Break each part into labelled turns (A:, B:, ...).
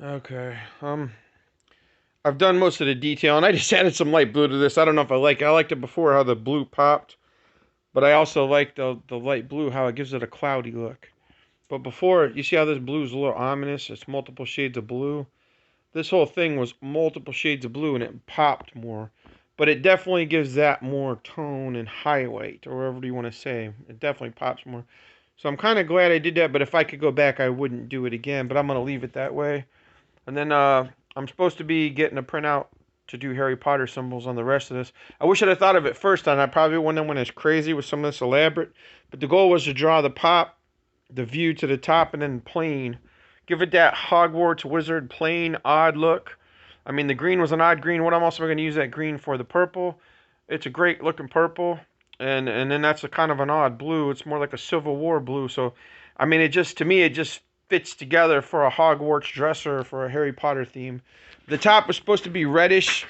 A: Okay. I've done most of the detail, and I just added some light blue to this. I don't know if I like it. I liked it before how the blue popped, but I also like the light blue how it gives it a cloudy look. But before, you see how this blue is a little ominous? It's multiple shades of blue. This whole thing was multiple shades of blue, and it popped more. But it definitely gives that more tone and highlight, or whatever you want to say. It definitely pops more. So I'm kind of glad I did that, but if I could go back, I wouldn't do it again. But I'm going to leave it that way. And then I'm supposed to be getting a printout to do Harry Potter symbols on the rest of this. I wish I'd have thought of it first, and I probably wouldn't have went as crazy with some of this elaborate. But the goal was to draw the pop, the view to the top, and then plain. Give it that Hogwarts wizard plain odd look. I mean, the green was an odd green. What I'm also going to use that green for the purple. It's a great looking purple, and then that's a kind of an odd blue. It's more like a Civil War blue. So, I mean, it just to me it just fits together for a Hogwarts dresser for a Harry Potter theme. The top was supposed to be reddish,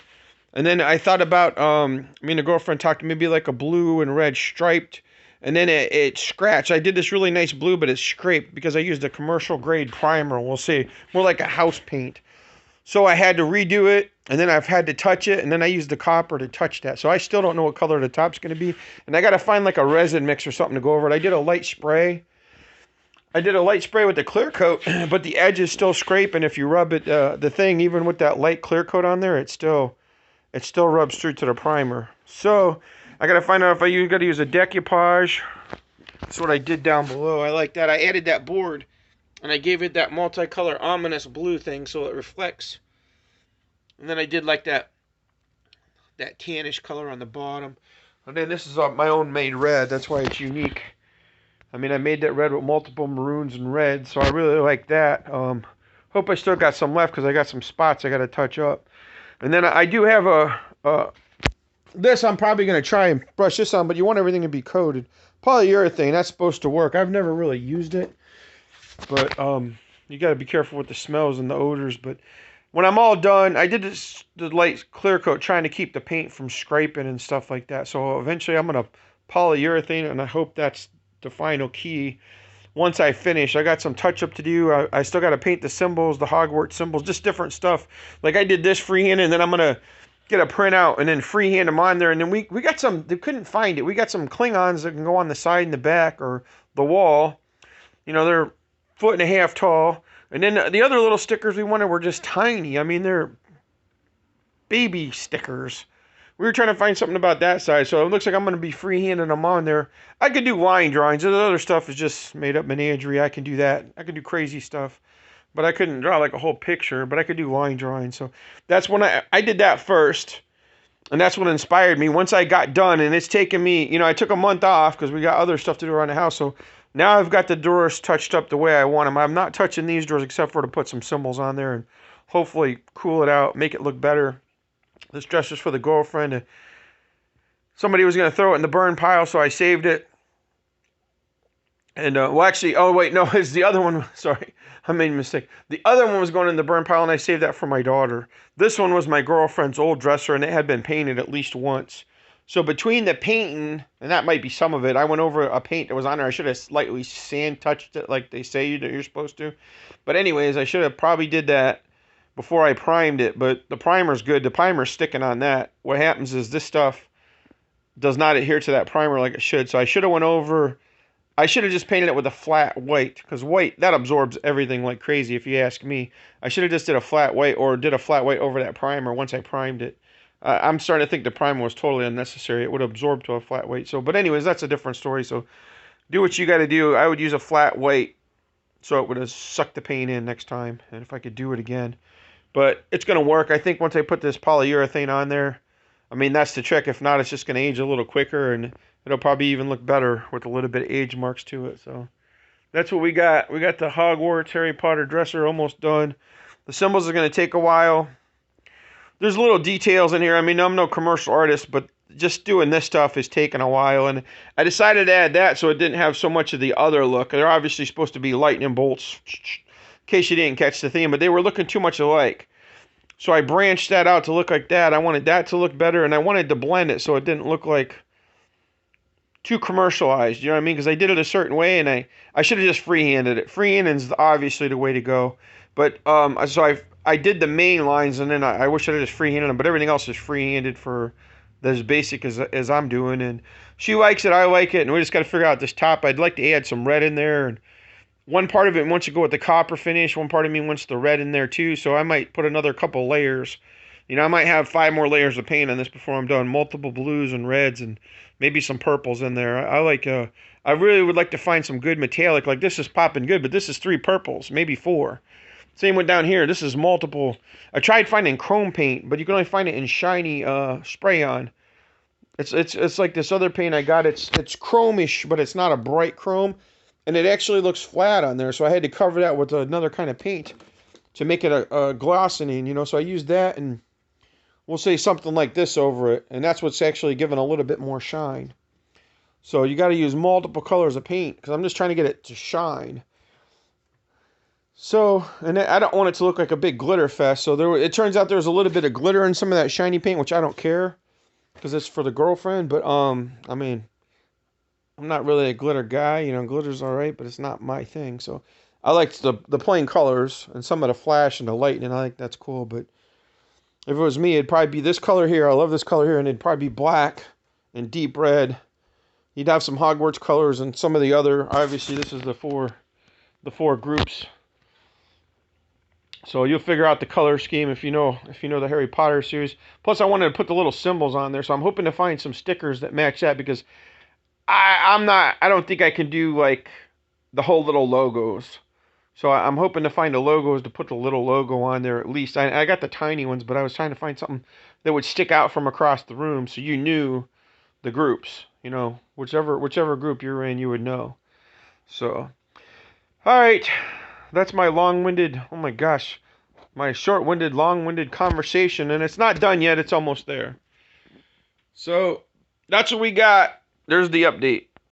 A: and then I thought about me and the girlfriend talked maybe like a blue and red striped, and then it scratched. I did this really nice blue, but it scraped because I used a commercial grade primer. We'll see, more like a house paint. So I had to redo it, and then I've had to touch it, and then I used the copper to touch that. So I still don't know what color the top's going to be, and I got to find like a resin mix or something to go over it. I did a light spray. I did a light spray with the clear coat, but the edge is still scraping. If you rub it, the thing, even with that light clear coat on there, it still rubs through to the primer. So I got to find out if I got to use a decoupage. That's what I did down below. I like that. I added that board, and I gave it that multicolor ominous blue thing so it reflects. And then I did like that tannish color on the bottom. And then this is my own made red. That's why it's unique. I mean, I made that red with multiple maroons and reds, so I really like that. Hope I still got some left because I got some spots I got to touch up. And then I do have this I'm probably going to try and brush this on, but you want everything to be coated. Polyurethane, that's supposed to work. I've never really used it, but you got to be careful with the smells and the odors. But when I'm all done, I did the light clear coat trying to keep the paint from scraping and stuff like that. So eventually I'm going to polyurethane, and I hope that's the final key. Once I finish, I got some touch up to do. I still got to paint the symbols, the Hogwarts symbols, just different stuff. Like I did this freehand, and then I'm going to get a printout and then freehand them on there. And then we got some, they couldn't find it. We got some Klingons that can go on the side and the back or the wall. You know, they're 1.5 feet tall. And then the other little stickers we wanted were just tiny. I mean, they're baby stickers. We were trying to find something about that size, so it looks like I'm going to be freehanding them on there. I could do line drawings. The other stuff is just made up menagerie. I can do that. I can do crazy stuff. But I couldn't draw like a whole picture, but I could do line drawing. So that's when I did that first, and that's what inspired me. Once I got done, and it's taken me, I took a month off because we got other stuff to do around the house. So now I've got the drawers touched up the way I want them. I'm not touching these drawers except for to put some symbols on there and hopefully cool it out, make it look better. This dress is for the girlfriend. Somebody was going to throw it in the burn pile, so I saved it. And, well, actually, oh, wait, no, it's the other one. Sorry, I made a mistake. The other one was going in the burn pile, and I saved that for my daughter. This one was my girlfriend's old dresser, and it had been painted at least once. So between the painting, and that might be some of it, I went over a paint that was on there. I should have slightly sand touched it like they say that you're supposed to. But anyways, I should have probably did that before I primed it, but the primer's good. The primer's sticking on that. What happens is this stuff does not adhere to that primer like it should. So I should have just painted it with a flat white, because white, that absorbs everything like crazy if you ask me. I should have just did a flat white, or did a flat white over that primer once I primed it. I'm starting to think the primer was totally unnecessary. It would absorb to a flat white. So, but anyways, that's a different story. So do what you got to do. I would use a flat white so it would have sucked the paint in next time, and if I could do it again. But it's going to work. I think once I put this polyurethane on there, I mean, that's the trick. If not, it's just going to age a little quicker, and it'll probably even look better with a little bit of age marks to it. So that's what we got. We got the Hogwarts Harry Potter dresser almost done. The symbols are going to take a while. There's little details in here. I mean, I'm no commercial artist, but just doing this stuff is taking a while. And I decided to add that so it didn't have so much of the other look. They're obviously supposed to be lightning bolts, in case you didn't catch the theme, but they were looking too much alike. So I branched that out to look like that. I wanted that to look better, and I wanted to blend it so it didn't look like too commercialized. You know what I mean? Because I did it a certain way, and I should have just freehanded it. Freehanding is obviously the way to go. But so I did the main lines, and then I wish I had just freehanded them, but everything else is freehanded for as basic as I'm doing. And she likes it, I like it, and we just got to figure out this top. I'd like to add some red in there, and one part of it wants to go with the copper finish. One part of me wants the red in there too. So I might put another couple layers. I might have 5 more layers of paint on this before I'm done. Multiple blues and reds and maybe some purples in there. I like. I really would like to find some good metallic. Like this is popping good, but this is 3 purples, maybe 4. Same one down here. This is multiple. I tried finding chrome paint, but you can only find it in shiny spray on. It's like this other paint I got. It's chromish, but it's not a bright chrome, and it actually looks flat on there. So I had to cover that with another kind of paint to make it a glossening. So I used that, and we'll say something like this over it, and that's what's actually giving a little bit more shine. So you got to use multiple colors of paint because I'm just trying to get it to shine. So, and I don't want it to look like a big glitter fest. So it turns out there was a little bit of glitter in some of that shiny paint, which I don't care because it's for the girlfriend. But I mean, I'm not really a glitter guy. Glitter's all right, but it's not my thing. So I liked the plain colors and some of the flash and the lightning. I think that's cool. But if it was me, it'd probably be this color here. I love this color here, and it'd probably be black and deep red. You'd have some Hogwarts colors and some of the other. Obviously, this is the four groups. So you'll figure out the color scheme if you know the Harry Potter series. Plus, I wanted to put the little symbols on there, so I'm hoping to find some stickers that match that because I don't think I can do like the whole little logos. So I'm hoping to find the logos to put the little logo on there at least. I got the tiny ones, but I was trying to find something that would stick out from across the room so you knew the groups. Whichever group you're in, you would know. So, all right. That's my long-winded, oh my gosh, my short-winded, long-winded conversation, and it's not done yet. It's almost there. So that's what we got. There's the update.